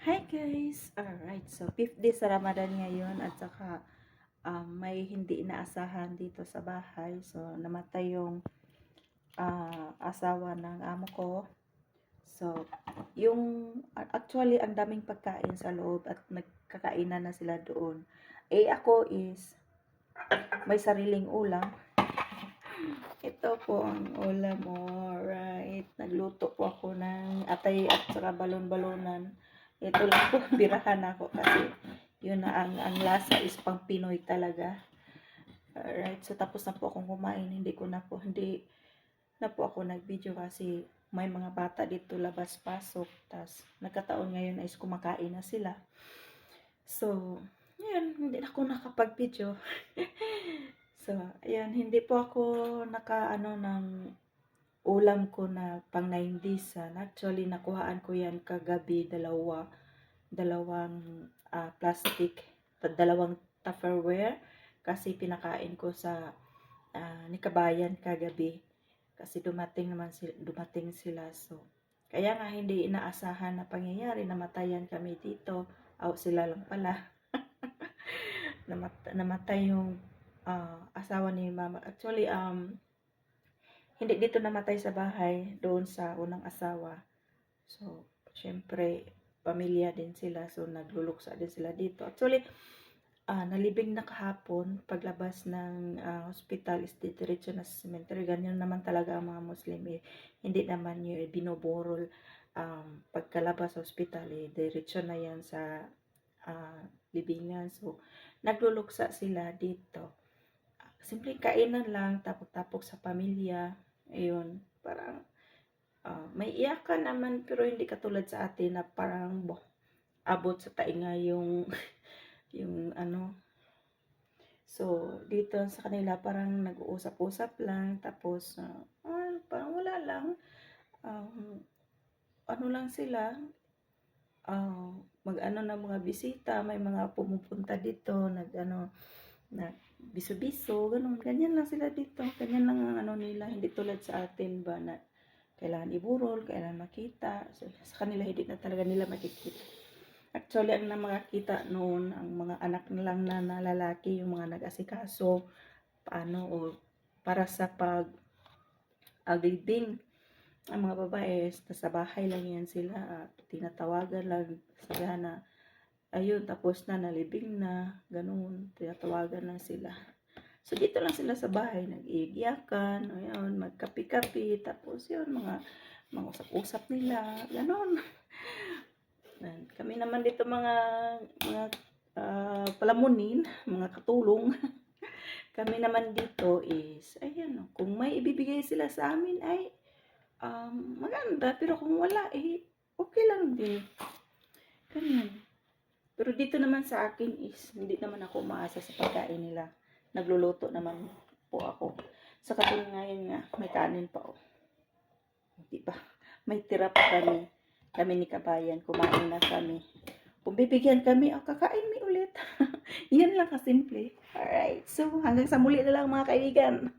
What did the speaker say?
Hi guys! Alright, so 5th day sa Ramadan ngayon at saka may hindi inaasahan dito sa bahay. So namatay yung asawa ng amo ko. So actually ang daming pagkain sa loob at nagkakainan na sila doon. Ako is may sariling ulam. Ito po ang ulam mo. Alright, nagluto po ako ng atay at saka balon-balonan. Ito lang po, birahan ako kasi yun na ang lasa is pang Pinoy talaga. Alright, so tapos na po akong kumain. Hindi na po ako nag-video kasi may mga bata dito labas-pasok. Tas nagkataon ngayon is kumakain na sila. So, yan, hindi na ako nakapag-video. So, ayan, hindi po ako naka-ano ng ulam ko na pang 9 days. Actually, nakuhaan ko yan kagabi, dalawang plastic, dalawang Tupperware kasi pinakain ko sa Nikabayan kagabi kasi dumating sila. So, kaya nga hindi inaasahan na pangyayari, namatayan kami dito. Sila lang pala. Namatay yung asawa ni mama. Actually, hindi dito namatay sa bahay, doon sa unang asawa. So, syempre, pamilya din sila. So, nagluluksa din sila dito. Actually, nalibing na kahapon. Paglabas ng hospital is diretso na sa cemetery. Ganyan naman talaga ang mga Muslim. Hindi naman yung binoborol. Pagkalabas sa hospital, diretso na yan sa libingan. So, nagluluksa sila dito. Simple kainan lang, tapok-tapok sa pamilya. Ayun, parang may iyakan naman pero hindi katulad sa atin na parang abot sa tainga yung yung ano. So, dito sa kanila parang nag-uusap-usap lang tapos parang wala lang. Ano lang sila, mag-ano ng mga bisita, may mga pumupunta dito, biso-biso, ganyan lang sila dito. Ganyan lang ang ano nila, hindi tulad sa atin ba na kailangan iburol, kailangan makita. So, sa kanila hindi na talaga nila makikita. Actually, ang makakita noon, ang mga anak nilang na lalaki, yung mga nag-asikaso, paano o para sa pag-libing. Ang mga babae, sa bahay lang yan sila, tinatawagan lang, sabihan na, ayun, tapos na, nalibing na, ganun, tinatawagan lang sila. So, dito lang sila sa bahay, nag-iiyakan, ayun, magkapi-kapi, tapos yun, mga usap-usap nila, ganun. Kami naman dito mga palamunin, mga katulong. Kami naman dito is, ayan, kung may ibibigay sila sa amin ay maganda, pero kung wala, okay lang din. Ganyan. Pero dito naman sa akin is, hindi naman ako umaasa sa pagkain nila. Nagluluto naman po ako. Sa katulad ngayon nga, may kanin pa. Diba? May tira pa kami. Kami ni Kabayan, kumain na kami. Kung bibigyan kami, kakain mi ulit. Yan lang kasimple. Alright, so hanggang sa muli na lang mga kaibigan.